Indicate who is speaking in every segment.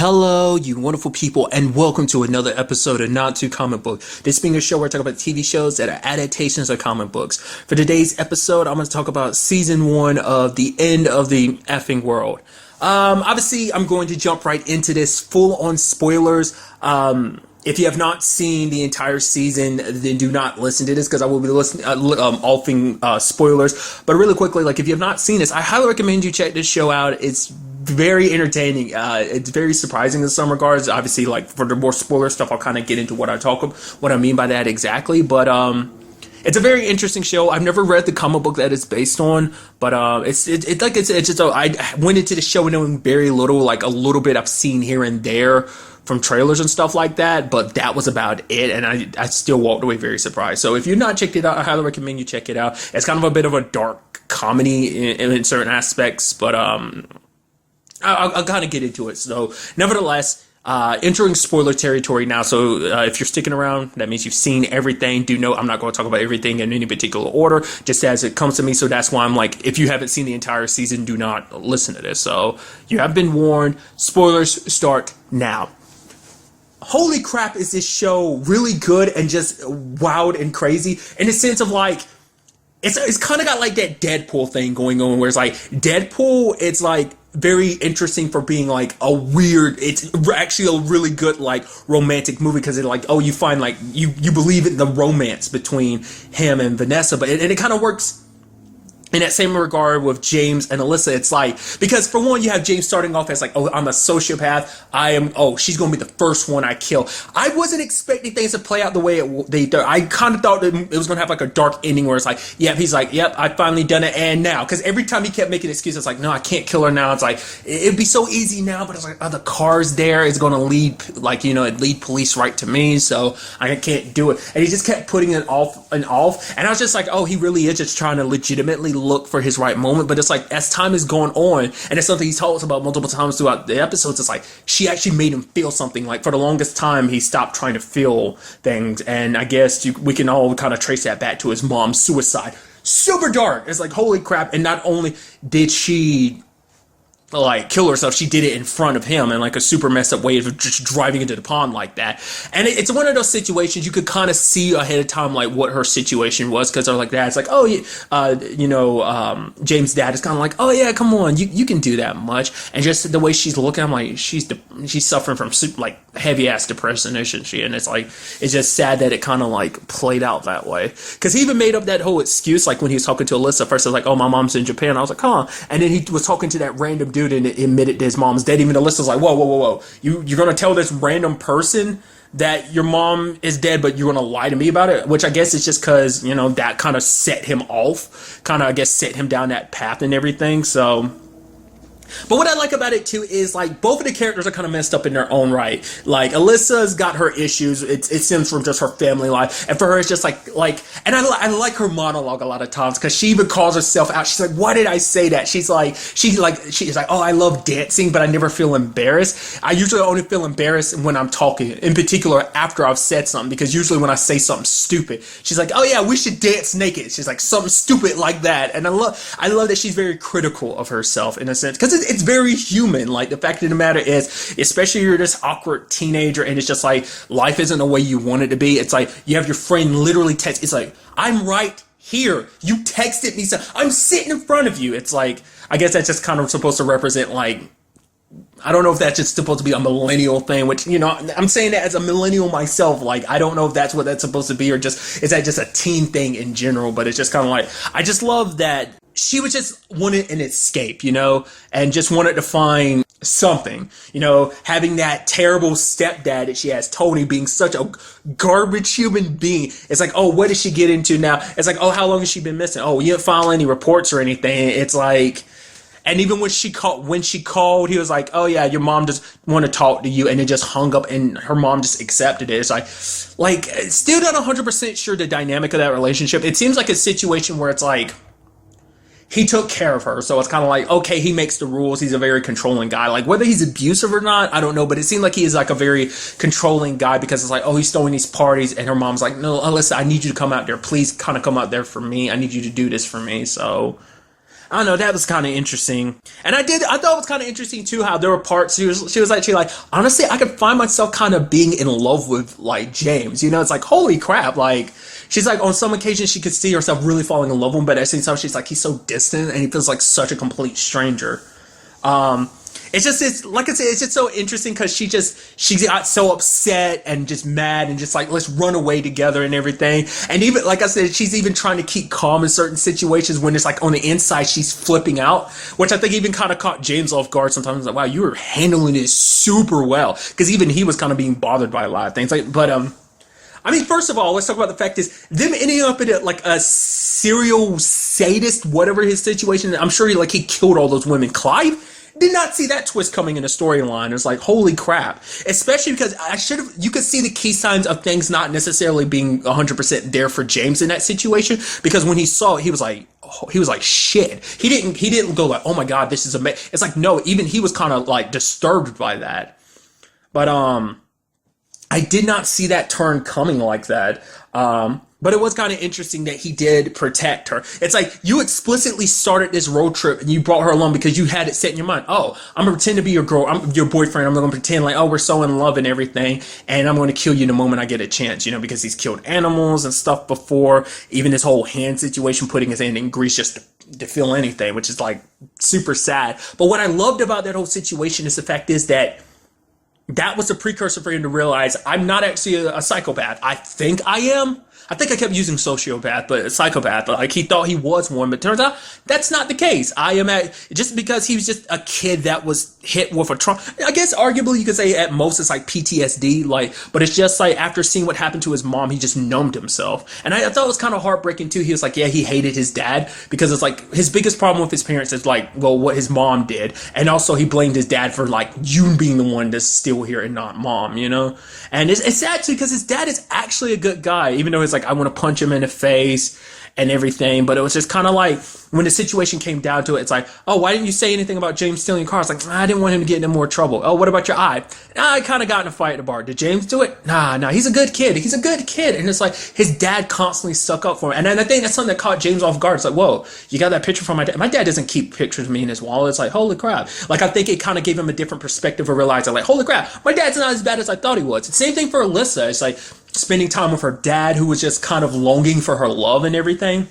Speaker 1: Hello, you wonderful people, and welcome to another episode of Not Too Comic Book. This being a show where I talk about TV shows that are adaptations of comic books. For today's episode, I'm going to talk about season 1 of The End of the Effing World. Obviously, I'm going to jump right into this full on spoilers. If you have not seen the entire season, then do not listen to this because I will be listening, offing spoilers. But really quickly, if you have not seen this, I highly recommend you check this show out. It's very entertaining. It's very surprising in some regards. Obviously, for the more spoiler stuff, I'll kind of get into what I mean by that exactly. But it's a very interesting show. I've never read the comic book that it's based on, but I went into the show knowing very little, a little bit I've seen here and there from trailers and stuff like that, but that was about it, and I still walked away very surprised. So if you've not checked it out, I highly recommend you check it out. It's kind of a bit of a dark comedy in certain aspects, but I'll kind of get into it. So nevertheless, entering spoiler territory now. So if you're sticking around, that means you've seen everything. Do know I'm not going to talk about everything in any particular order, just as it comes to me. So that's why I'm if you haven't seen the entire season, do not listen to this. So you have been warned. Spoilers start now. Holy crap, is this show really good and just wild and crazy in the sense of it's kind of got that Deadpool thing going on where it's Deadpool, it's very interesting for being a weird, it's actually a really good romantic movie because it you find you believe in the romance between him and Vanessa, but it kind of works in that same regard with James and Alyssa. It's because for one, you have James starting off as I'm a sociopath. She's going to be the first one I kill. I wasn't expecting things to play out the way they do. I kind of thought that it was going to have a dark ending where it's he's yep, I finally done it, and now. Because every time he kept making excuses, no, I can't kill her now. It's it'd be so easy now, but it's the car's there. It's going to lead, it lead police right to me, so I can't do it. And he just kept putting it off and off. And I was just he really is just trying to legitimately look for his right moment. But it's as time is going on, and it's something he talks about multiple times throughout the episodes, it's she actually made him feel something. For the longest time, he stopped trying to feel things, and I guess we can all kind of trace that back to his mom's suicide. Super dark. It's holy crap. And not only did she kill herself, she did it in front of him in a super messed up way of just driving into the pond like that. And it's one of those situations you could kind of see ahead of time what her situation was, because they're that. It's James' dad is kind of oh yeah, come on, you can do that much. And just the way she's looking, I'm she's suffering from heavy ass depression, isn't she? And it's it's just sad that it kind of played out that way, because he even made up that whole excuse when he was talking to Alyssa. First it was oh, my mom's in Japan. I was huh. And then he was talking to that random dude and admitted that his mom's dead. Even Alyssa's whoa, you're gonna tell this random person that your mom is dead, but you're gonna lie to me about it? Which I guess is just because that kind of set him off, set him down that path and everything. So, but what I like about it too is both of the characters are kind of messed up in their own right. Alyssa's got her issues. It stems from just her family life, and for her it's just and I like her monologue a lot of times, because she even calls herself out. She's why did I say that? She's oh, I love dancing, but I never feel embarrassed. I usually only feel embarrassed when I'm talking, in particular after I've said something, because usually when I say something stupid, she's oh yeah, we should dance naked. She's something stupid like that. And I love that she's very critical of herself in a sense, because it's very human. The fact of the matter is, especially you're this awkward teenager and it's just life isn't the way you want it to be. It's you have your friend literally text. It's I'm right here. You texted me. So I'm sitting in front of you. It's I guess that's just kind of supposed to represent I don't know if that's just supposed to be a millennial thing, which, I'm saying that as a millennial myself. I don't know if that's what that's supposed to be, or is that just a teen thing in general. But it's just kind of I just love that she was just wanted an escape, and just wanted to find something, having that terrible stepdad that she has, Tony, being such a garbage human being. It's oh, what did she get into now? It's oh, how long has she been missing? Oh, you didn't file any reports or anything. It's and even when she called, he was oh yeah, your mom just want to talk to you, and it just hung up, and her mom just accepted it. It's still not 100% sure the dynamic of that relationship. It seems like a situation where it's he took care of her, so it's kind of okay, he makes the rules. He's a very controlling guy. Whether he's abusive or not, I don't know, but it seemed like he is a very controlling guy, because it's oh, he's throwing these parties, and her mom's no, Alyssa, I need you to come out there. Please kind of come out there for me. I need you to do this for me. So I don't know, that was kind of interesting. And I thought it was kind of interesting too how there were parts she was actually like, honestly, I could find myself kind of being in love with like James. You know, it's like, holy crap, like she's like on some occasions she could see herself really falling in love with him, but at the same time she's like, he's so distant and he feels like such a complete stranger. It's like I said, it's just so interesting because she got so upset and just mad and just like, let's run away together and everything. And even, like I said, she's even trying to keep calm in certain situations when it's like on the inside, she's flipping out, which I think even kind of caught James off guard sometimes. Like, wow, you were handling this super well. Because even he was kind of being bothered by a lot of things. Like, but, I mean, first of all, let's talk about the fact is them ending up in like a serial sadist, whatever his situation. I'm sure he killed all those women. Clive did not see that twist coming in the storyline. It's like, holy crap. Especially because you could see the key signs of things not necessarily being 100% there for James in that situation. Because when he saw it, he was like, shit. He didn't go like, oh my God, this is amazing. It's like, no, even he was kind of like disturbed by that. But, I did not see that turn coming like that. But it was kind of interesting that he did protect her. It's like you explicitly started this road trip and you brought her along because you had it set in your mind. Oh, I'm going to pretend to be your girl. I'm your boyfriend. I'm going to pretend like, oh, we're so in love and everything. And I'm going to kill you the moment I get a chance, you know, because he's killed animals and stuff before. Even this whole hand situation, putting his hand in grease just to feel anything, which is like super sad. But what I loved about that whole situation is the fact is that was a precursor for him to realize I'm not actually a psychopath. I think I am. I think I kept using sociopath, but psychopath. Like he thought he was one, but turns out that's not the case. I am just because he was just a kid that was hit with a trauma. I guess arguably you could say at most it's like PTSD, but it's just like after seeing what happened to his mom, he just numbed himself. And I thought it was kind of heartbreaking too. He was like, yeah, he hated his dad because it's like his biggest problem with his parents is like, well, what his mom did. And also he blamed his dad for like you being the one that's still here and not mom, you know? And it's actually because his dad is actually a good guy, even though it's like, I want to punch him in the face and everything. But it was just kind of like when the situation came down to it, it's like, oh, why didn't you say anything about James stealing cars? Like, I didn't want him to get into more trouble. Oh, what about your eye? I kind of got in a fight at the bar. Did James do it? Nah, he's a good kid. He's a good kid. And it's like his dad constantly stuck up for him. And I think that's something that caught James off guard. It's like, whoa, you got that picture from my dad. My dad doesn't keep pictures of me in his wallet. It's like, holy crap. Like, I think it kind of gave him a different perspective of realizing, like, holy crap, my dad's not as bad as I thought he was. It's the same thing for Alyssa. It's like spending time with her dad, who was just kind of longing for her love and everything.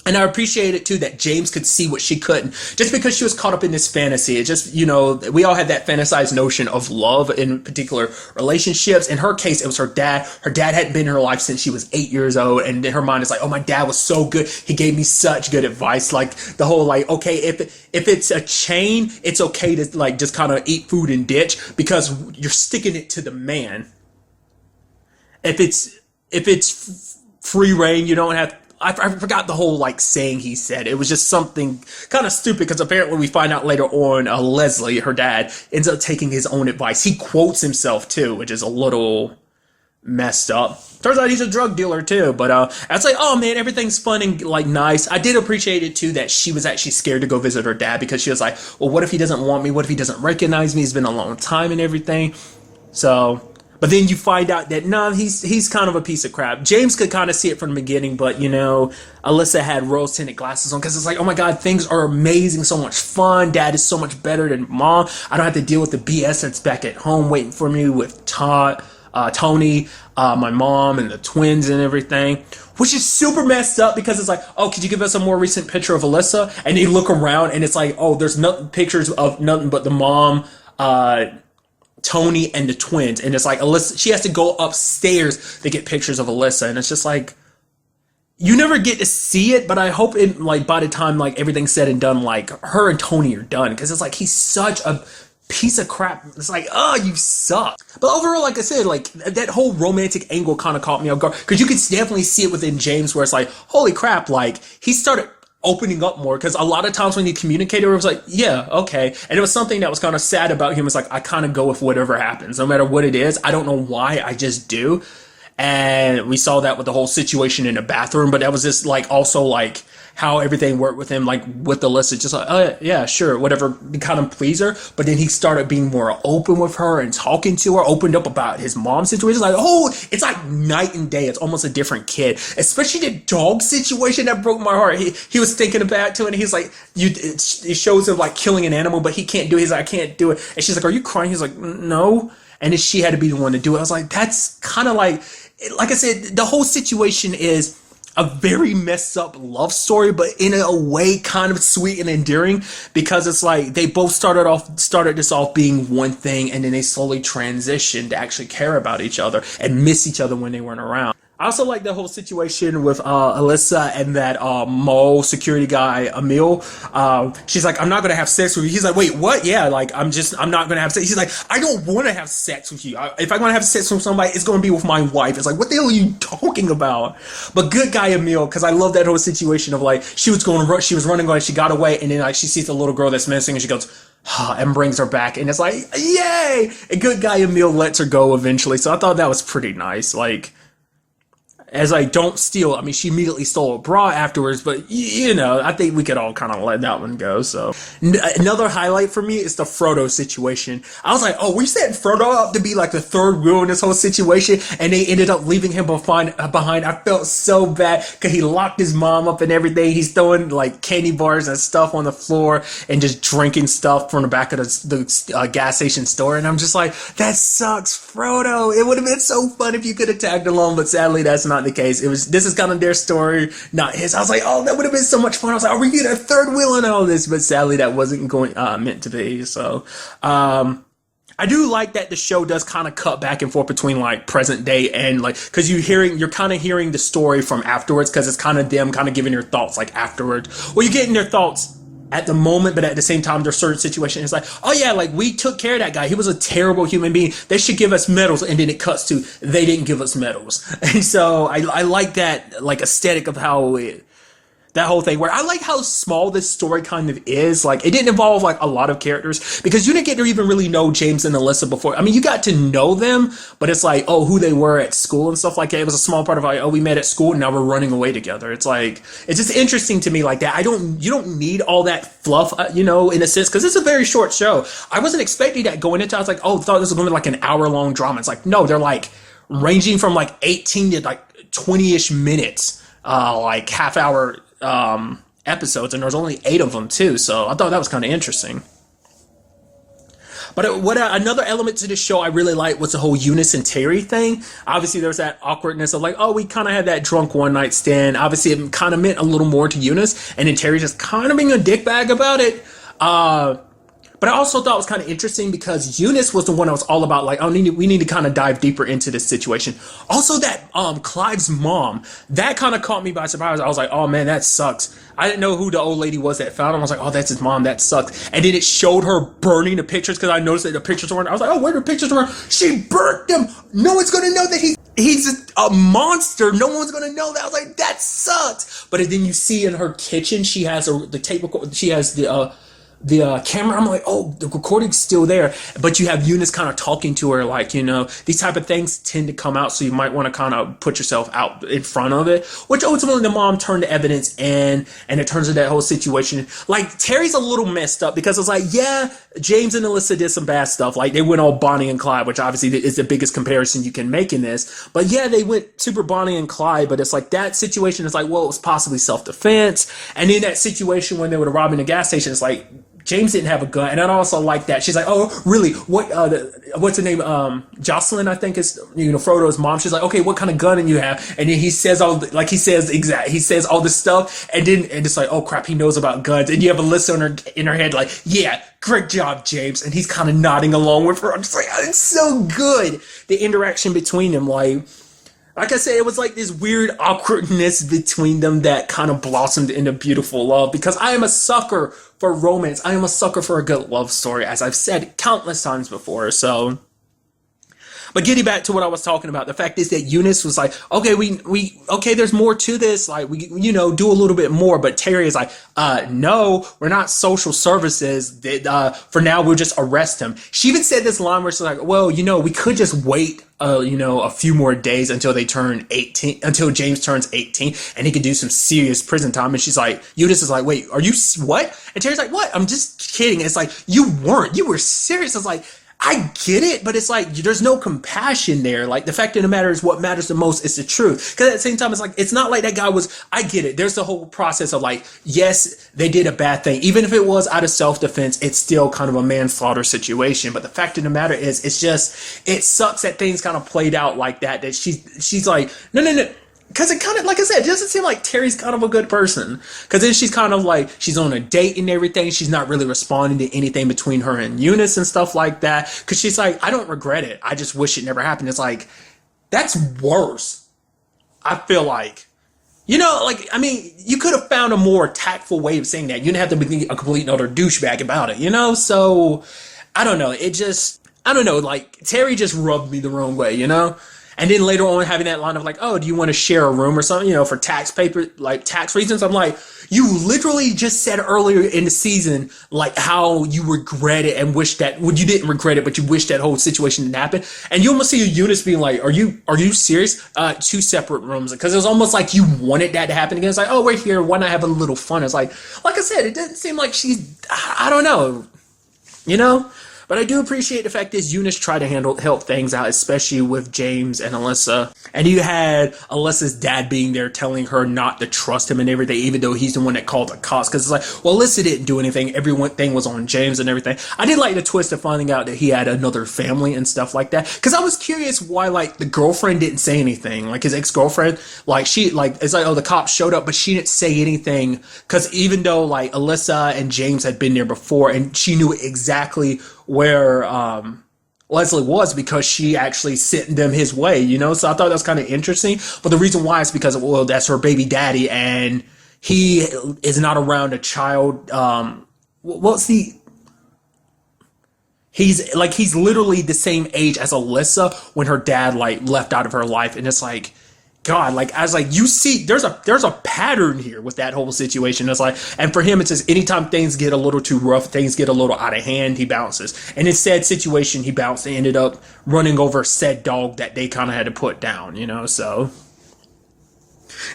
Speaker 1: And I appreciate it too that James could see what she couldn't, just because she was caught up in this fantasy. It just, you know, we all had that fantasized notion of love in particular relationships. In her case, it was her dad. Her dad hadn't been in her life since she was 8 years old. And in her mind, it's like, oh, my dad was so good. He gave me such good advice. Like the whole, like, okay, if it's a chain, it's okay to like just kind of eat food and ditch because you're sticking it to the man. If it's free reign, you don't have. I forgot the whole like saying he said. It was just something kind of stupid because apparently we find out later on Leslie, her dad, ends up taking his own advice. He quotes himself too, which is a little messed up. Turns out he's a drug dealer too, but I was like, oh man, everything's fun and like nice. I did appreciate it too that she was actually scared to go visit her dad because she was like, well, what if he doesn't want me? What if he doesn't recognize me? It's been a long time and everything. So. But then you find out that, no, he's kind of a piece of crap. James could kind of see it from the beginning, but, you know, Alyssa had rose-tinted glasses on because it's like, oh, my God, things are amazing, so much fun. Dad is so much better than Mom. I don't have to deal with the BS that's back at home waiting for me with Tony, my mom, and the twins and everything, which is super messed up because it's like, oh, could you give us a more recent picture of Alyssa? And they look around, and it's like, oh, there's no pictures of nothing but the mom, Tony and the twins, and it's like Alyssa, she has to go upstairs to get pictures of Alyssa, and it's just like you never get to see it, but I hope it like by the time like everything's said and done, like her and Tony are done, because it's like he's such a piece of crap. It's like, oh, you suck. But overall, like I said, like that whole romantic angle kind of caught me off guard because you can definitely see it within James, where it's like, holy crap, like he started opening up more, because a lot of times when he communicated, it was like, yeah, okay. And it was something that was kind of sad about him. It's like, I kind of go with whatever happens, no matter what it is. I don't know why, I just do. And we saw that with the whole situation in the bathroom, but that was just like also like how everything worked with him, like with Alyssa, just like, oh yeah, sure, whatever, to kind of please her. But then he started being more open with her and talking to her, opened up about his mom's situation. Like, oh, it's like night and day. It's almost a different kid, especially the dog situation that broke my heart. He was thinking about it, and he's like, it shows him like killing an animal, but he can't do it. He's like, I can't do it. And she's like, are you crying? He's like, no. And then she had to be the one to do it. I was like, that's kind of like I said, the whole situation is a very messed up love story, but in a way kind of sweet and endearing, because it's like they both started this off being one thing, and then they slowly transitioned to actually care about each other and miss each other when they weren't around. I also like the whole situation with Alyssa and that mall security guy, Emil. She's like, I'm not going to have sex with you. He's like, wait, what? Yeah, like, I'm not going to have sex. He's like, I don't want to have sex with you. If I'm going to have sex with somebody, it's going to be with my wife. It's like, what the hell are you talking about? But good guy, Emil, because I love that whole situation of like, she was running away, she got away, and then like she sees the little girl that's missing, and she goes, and brings her back, and it's like, yay! A good guy, Emil, lets her go eventually. So I thought that was pretty nice. Like, as I don't steal, I mean, she immediately stole a bra afterwards, but you know, I think we could all kind of let that one go. So another highlight for me is the Frodo situation. I was like, oh, we set Frodo up to be like the third wheel in this whole situation, and they ended up leaving him behind. I felt so bad because he locked his mom up and everything. He's throwing like candy bars and stuff on the floor and just drinking stuff from the back of the gas station store. And I'm just like, that sucks, Frodo. It would have been so fun if you could have tagged along, but sadly, that's not the case. This is kind of their story, not his. I was like, oh, that would have been so much fun. I was like, are we getting a third wheel in all this? But sadly, that wasn't meant to be. So I do like that the show does kind of cut back and forth between like present day and like, because you're kind of hearing the story from afterwards, because it's kind of them kind of giving their thoughts like afterwards. Well, you're getting their thoughts at the moment, but at the same time, there's certain situations. It's like, oh yeah, like we took care of that guy. He was a terrible human being. They should give us medals. And then it cuts to, they didn't give us medals. And so I like that like aesthetic of how that whole thing, where I like how small this story kind of is. Like, it didn't involve like a lot of characters, because you didn't get to even really know James and Alyssa before. I mean, you got to know them, but it's like, oh, who they were at school and stuff like that. It was a small part of like, oh, we met at school and now we're running away together. It's like, it's just interesting to me like that. You don't need all that fluff, in a sense, because it's a very short show. I wasn't expecting that going into it. I was like, oh, I thought this was going to be like an hour-long drama. It's like, no, they're like ranging from like 18 to like 20-ish minutes, like half-hour episodes, and there's only 8 of them too, so I thought that was kind of interesting. But another element to the show I really liked was the whole Eunice and Terry thing. Obviously, there's that awkwardness of like, oh, we kind of had that drunk one night stand. Obviously, it kind of meant a little more to Eunice, and then Terry just kind of being a dickbag about it. But I also thought it was kind of interesting because Eunice was the one that was all about like, we need to kind of dive deeper into this situation. Also, that Clive's mom, that kind of caught me by surprise. I was like, oh man, that sucks. I didn't know who the old lady was that found him. I was like, oh, that's his mom. That sucks. And then it showed her burning the pictures, because I noticed that the pictures weren't. I was like, oh, where the pictures were? She burnt them. No one's gonna know that he's a monster. No one's gonna know that. I was like, that sucks. But then you see in her kitchen, she has the tape recorder. She has the camera. I'm like, oh, the recording's still there. But you have Eunice kind of talking to her like, these type of things tend to come out, so you might want to kind of put yourself out in front of it, which ultimately the mom turned the evidence in, and it turns to that whole situation. Like, Terry's a little messed up, because it's like, yeah, James and Alyssa did some bad stuff. Like, they went all Bonnie and Clyde, which obviously is the biggest comparison you can make in this. But yeah, they went super Bonnie and Clyde, but it's like that situation is like, well, it was possibly self-defense. And in that situation when they were robbing the gas station, it's like, James didn't have a gun, and I also like that. She's like, "Oh, really? What's her name? Jocelyn, I think is Frodo's mom." She's like, "Okay, what kind of gun do you have?" And then he says he says all this stuff, and it's like, "Oh crap, he knows about guns." And you have Alyssa in her head like, "Yeah, great job, James," and he's kind of nodding along with her. I'm just like, oh, it's so good, the interaction between them, Like I said, it was like this weird awkwardness between them that kind of blossomed into beautiful love, because I am a sucker for romance. I am a sucker for a good love story, as I've said countless times before. So, But getting back to what I was talking about, the fact is that Eunice was like, okay, okay, there's more to this. Like, we, do a little bit more. But Terry is like, no, we're not social services. For now, we'll just arrest him. She even said this line where she's like, well, we could just wait, a few more days until they turn 18, until James turns 18 and he could do some serious prison time. And she's like, Eunice is like, wait, are you, what? And Terry's like, what? I'm just kidding. It's like, you were serious. It's like, I get it, but it's like, there's no compassion there. Like, the fact of the matter is what matters the most is the truth. Because at the same time, it's like, it's not like that guy was, I get it. There's the whole process of like, yes, they did a bad thing. Even if it was out of self-defense, it's still kind of a manslaughter situation. But the fact of the matter is, it's just, it sucks that things kind of played out like that, that she's like, no. Because it kind of, like I said, it doesn't seem like Terry's kind of a good person. Because then she's kind of like, she's on a date and everything. She's not really responding to anything between her and Eunice and stuff like that. Because she's like, I don't regret it. I just wish it never happened. It's like, that's worse. I feel like, you could have found a more tactful way of saying that. You didn't have to be a complete utter douchebag about it, So, I don't know. Like, Terry just rubbed me the wrong way, And then later on having that line of like, oh, do you want to share a room or something, for tax reasons? I'm like, you literally just said earlier in the season, like how you regret it and wish that, well, you didn't regret it, but you wish that whole situation didn't happen. And you almost see Eunice being like, are you serious? 2 separate rooms. Because it was almost like you wanted that to happen again. It's like, oh, we're here. Why not have a little fun? It's like I said, it doesn't seem like she's, I don't know, But I do appreciate the fact that Eunice tried to help things out, especially with James and Alyssa. And you had Alyssa's dad being there telling her not to trust him and everything, even though he's the one that called the cops. Because it's like, well, Alyssa didn't do anything. Everything was on James and everything. I did like the twist of finding out that he had another family and stuff like that. Because I was curious why, like, the girlfriend didn't say anything. Like, his ex-girlfriend, like, it's like, oh, the cops showed up, but she didn't say anything. Because even though, like, Alyssa and James had been there before, and she knew exactly where Leslie was because she actually sent them his way, So I thought that was kind of interesting. But the reason why is because, well, that's her baby daddy, and he is not around a child. He's literally the same age as Alyssa when her dad left out of her life, and it's like, God, I was like, you see, there's a pattern here with that whole situation. It's like, and for him, it's just anytime things get a little too rough, things get a little out of hand, he bounces. And in said situation, he bounced and ended up running over said dog that they kind of had to put down, so.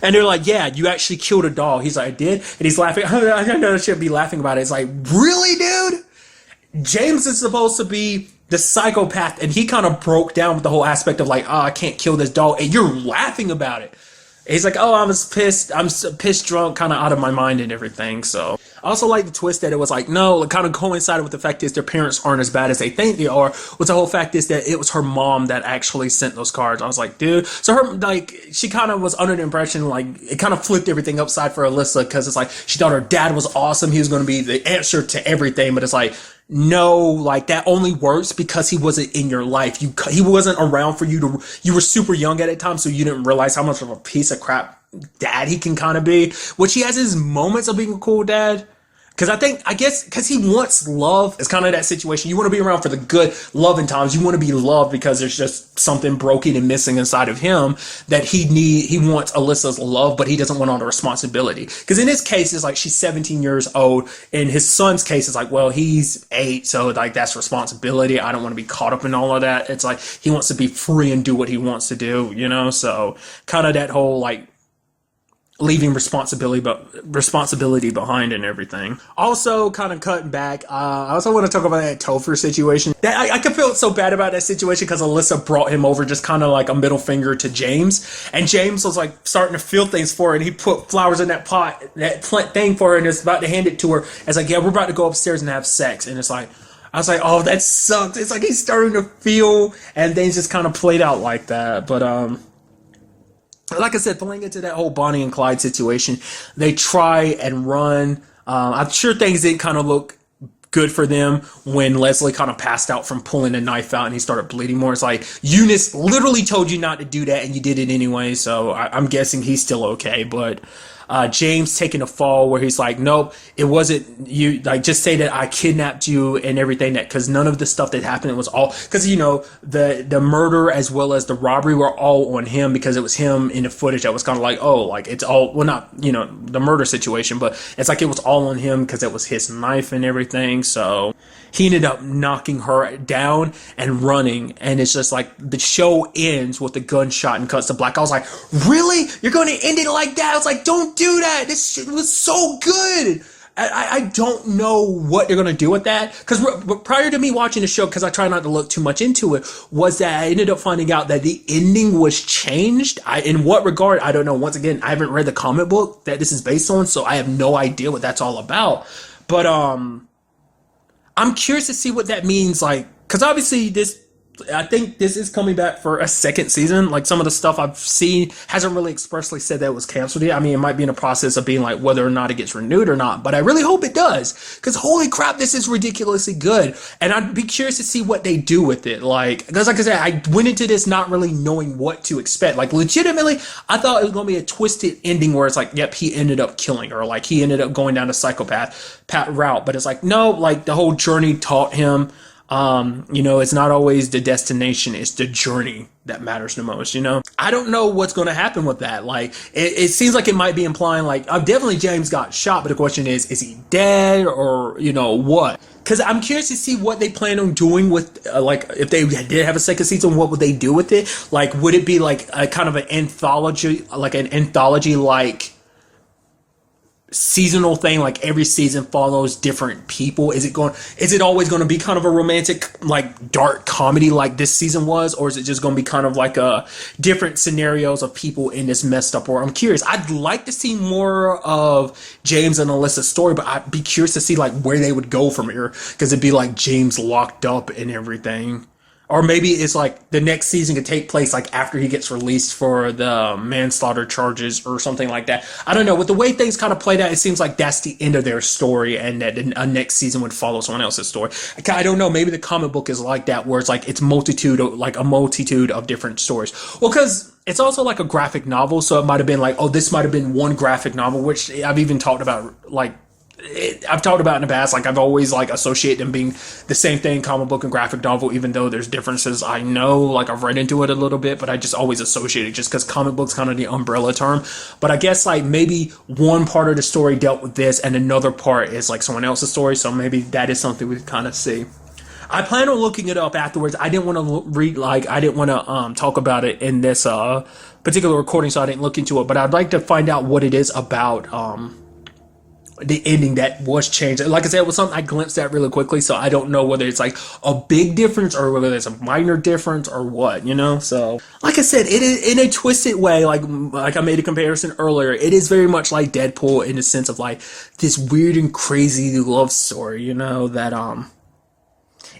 Speaker 1: And they're like, yeah, you actually killed a dog. He's like, I did? And he's laughing. I know I shouldn't be laughing about it. It's like, really, dude? James is supposed to be the psychopath, and he kind of broke down with the whole aspect of like, oh, I can't kill this dog, and you're laughing about it. And he's like, oh, I was pissed. I'm pissed drunk, kind of out of my mind and everything. So I also like the twist that it was like, no, it kind of coincided with the fact is their parents aren't as bad as they think they are. With the whole fact is that it was her mom that actually sent those cards. I was like, dude. So her, she kind of was under the impression, it kind of flipped everything upside for Alyssa, because it's like, she thought her dad was awesome. He was going to be the answer to everything. But it's like, no, that only works because he wasn't in your life. He wasn't around for you you were super young at that time, so you didn't realize how much of a piece of crap dad he can kind of be, which he has his moments of being a cool dad. Because I guess because he wants love. It's kind of that situation. You want to be around for the good loving times. You want to be loved because there's just something broken and missing inside of him that he wants Alyssa's love, but he doesn't want all the responsibility. Because in his case, it's like she's 17 years old. In his son's case, it's like, well, he's 8, so that's responsibility. I don't want to be caught up in all of that. It's like he wants to be free and do what he wants to do, So kind of that whole leaving responsibility behind and everything. Also, kind of cutting back, I also want to talk about that Topher situation. That I could feel so bad about that situation because Alyssa brought him over just kind of like a middle finger to James, and James was starting to feel things for her, and he put flowers in that pot, that plant thing for her, and is about to hand it to her. It's like, yeah, we're about to go upstairs and have sex, and it's like, I was like, oh, that sucks. It's like he's starting to feel, and things just kind of played out like that, but like I said, pulling into that whole Bonnie and Clyde situation, they try and run. I'm sure things didn't kind of look good for them when Leslie kind of passed out from pulling a knife out and he started bleeding more. It's like, Eunice literally told you not to do that and you did it anyway, so I'm guessing he's still okay. But James taking a fall where he's like, nope, it wasn't you. Like, just say that I kidnapped you and everything, that because none of the stuff that happened was all because the murder as well as the robbery were all on him because it was him in the footage that was kind of like, oh, like it's all, well, not the murder situation, but it's like it was all on him because it was his knife and everything. So he ended up knocking her down and running, and it's just like the show ends with the gunshot and cuts to black. I was like, really? You're going to end it like that? I was like, don't do that. This shit was so good. I don't know what they're going to do with that, because prior to me watching the show, because I try not to look too much into it, was that I ended up finding out that the ending was changed. In what regard, I don't know. Once again, I haven't read the comic book that this is based on, so I have no idea what that's all about. But I'm curious to see what that means, like, because obviously I think this is coming back for a second season. Like, some of the stuff I've seen hasn't really expressly said that it was canceled yet. I mean, it might be in a process of being like whether or not it gets renewed or not, but I really hope it does, because holy crap, this is ridiculously good. And I'd be curious to see what they do with it. Like, because like I said, I went into this not really knowing what to expect. Like, legitimately, I thought it was going to be a twisted ending where it's like, yep, he ended up killing her. Like, he ended up going down a psychopath route. But it's like, no, like, the whole journey taught him, it's not always the destination, it's the journey that matters the most, I don't know what's going to happen with that. Like, it seems like it might be implying, like, definitely James got shot, but the question is he dead or, what? Because I'm curious to see what they plan on doing with, like, if they did have a second season, what would they do with it? Like, would it be like a kind of an anthology, like seasonal thing, like every season follows different people? Is it always going to be kind of a romantic, like, dark comedy like this season was, or is it just going to be kind of like different scenarios of people in this messed up world? I'm curious. I'd like to see more of James and Alyssa's story, but I'd be curious to see like where they would go from here, because it'd be like James locked up and everything. Or maybe it's like the next season could take place like after he gets released for the manslaughter charges or something like that. I don't know. With the way things kind of played out, it seems like that's the end of their story, and that a next season would follow someone else's story. I don't know. Maybe the comic book is like that, where it's like it's a multitude of different stories. Well, because it's also like a graphic novel, so it might have been like, oh, this might have been one graphic novel, which I've even talked about, like, I've talked about in the past, like, I've always like associated them being the same thing, comic book and graphic novel, even though there's differences. I know, like, I've read into it a little bit, but I just always associate it just because comic book's kind of the umbrella term. But I guess like maybe one part of the story dealt with this and another part is like someone else's story, so maybe that is something we kind of see. I plan on looking it up afterwards. I didn't want to talk about it in this particular recording, so I didn't look into it, but I'd like to find out what it is about the ending that was changed. Like I said, it was something I glimpsed at really quickly, so I don't know whether it's like a big difference or whether it's a minor difference or what, So, like I said, it is in a twisted way, like I made a comparison earlier, it is very much like Deadpool in the sense of like this weird and crazy love story, that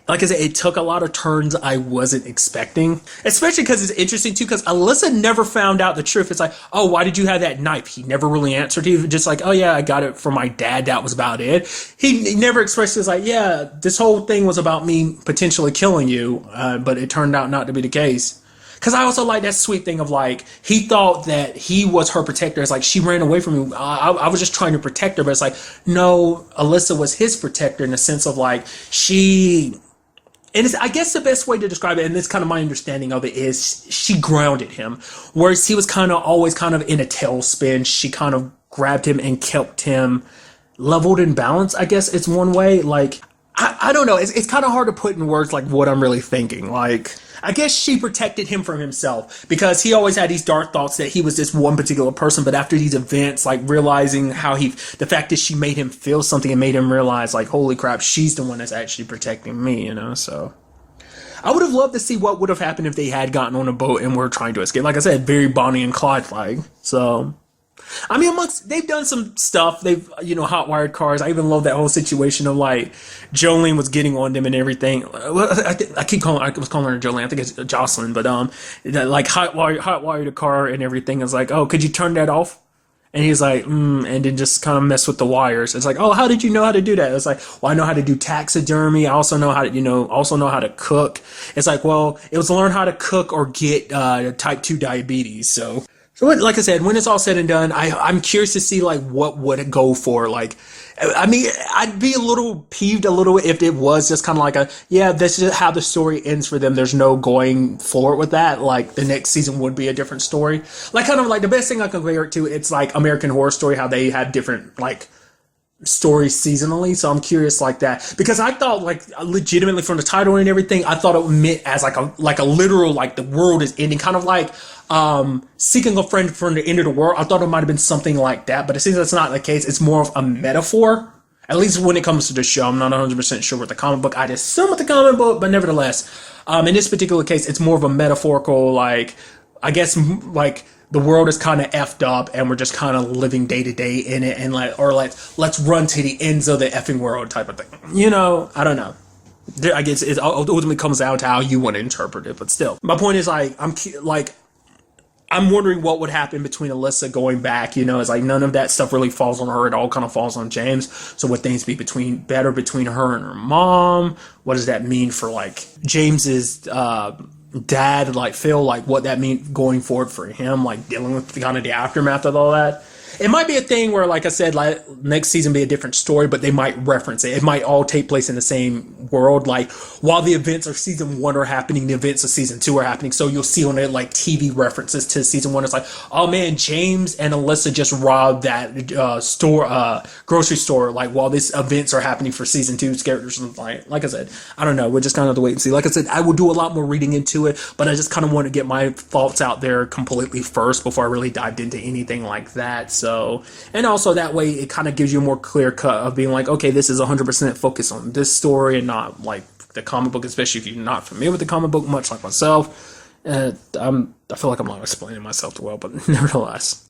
Speaker 1: like I said, it took a lot of turns I wasn't expecting, especially because it's interesting too, because Alyssa never found out the truth. It's like, oh, why did you have that knife? He never really answered. He was just like, oh yeah, I got it from my dad. That was about it. He never expressed it as like, yeah, this whole thing was about me potentially killing you, but it turned out not to be the case. Because I also like that sweet thing of like, he thought that he was her protector. It's like, she ran away from me. I was just trying to protect her. But it's like, no, Alyssa was his protector in the sense of like, and I guess the best way to describe it, and this kind of my understanding of it, is she grounded him. Whereas he was kind of always kind of in a tailspin. She kind of grabbed him and kept him leveled and balanced, I guess it's one way. Like, I don't know. It's kind of hard to put in words like what I'm really thinking. Like, I guess she protected him from himself, because he always had these dark thoughts that he was this one particular person. But after these events, like realizing how the fact that she made him feel something and made him realize like, holy crap, she's the one that's actually protecting me, So I would have loved to see what would have happened if they had gotten on a boat and were trying to escape. Like I said, very Bonnie and Clyde like. So, I mean, they've done some stuff. They've, hot-wired cars. I even love that whole situation of like Jolene was getting on them and everything. Well, I was calling her Jolene. I think it's Jocelyn, but like hot-wired a car and everything. Is like, oh, could you turn that off? And he's like, and then just kind of mess with the wires. It's like, oh, how did you know how to do that? It's like, well, I know how to do taxidermy. I also know how to, cook. It's like, well, it was learn how to cook or get type 2 diabetes. So Like I said, when it's all said and done, I'm curious to see like what would it go for. Like, I mean, I'd be a little peeved a little if it was just kind of like a, yeah, this is how the story ends for them. There's no going forward with that. Like the next season would be a different story. Like kind of like the best thing I can compare it to, it's like American Horror Story, how they had different like stories seasonally. So I'm curious like that because I thought like legitimately from the title and everything, I thought it meant as like a literal like the world is ending, kind of like seeking a friend from the end of the world. I thought it might have been something like that, but it seems that's not the case. It's more of a metaphor, at least when it comes to the show. I'm not 100% sure with the comic book. I'd assume with the comic book, but nevertheless, in this particular case, it's more of a metaphorical, like, I guess, like, the world is kind of effed up and we're just kind of living day to day in it, and like, or like, let's run to the ends of the effing world type of thing. You know, I don't know. I guess it ultimately comes down to how you want to interpret it, but still. My point is like, I'm wondering what would happen between Alyssa going back. You know, it's like none of that stuff really falls on her. It all kind of falls on James. So would things be better between her and her mom? What does that mean for like James's dad, like Phil, like what that means going forward for him, like dealing with the kind of the aftermath of all that? It might be a thing where, like I said, like next season be a different story, but they might reference it. It might all take place in the same world. Like while the events of season 1 are happening, the events of season 2 are happening. So you'll see on it like TV references to season 1. It's like, oh man, James and Alyssa just robbed that grocery store. Like while these events are happening for season 2's characters. Like I said, I don't know. We're just kind of have to wait and see. Like I said, I will do a lot more reading into it, but I just kind of want to get my thoughts out there completely first before I really dived into anything like that. So, and also that way it kind of gives you a more clear cut of being like, okay, this is 100% focused on this story and not like the comic book, especially if you're not familiar with the comic book, much like myself. I feel like I'm not explaining myself too well, but nevertheless.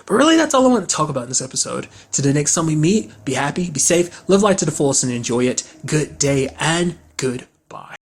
Speaker 1: But really, that's all I want to talk about in this episode. To the next time we meet, be happy, be safe, live life to the fullest, and enjoy it. Good day and goodbye.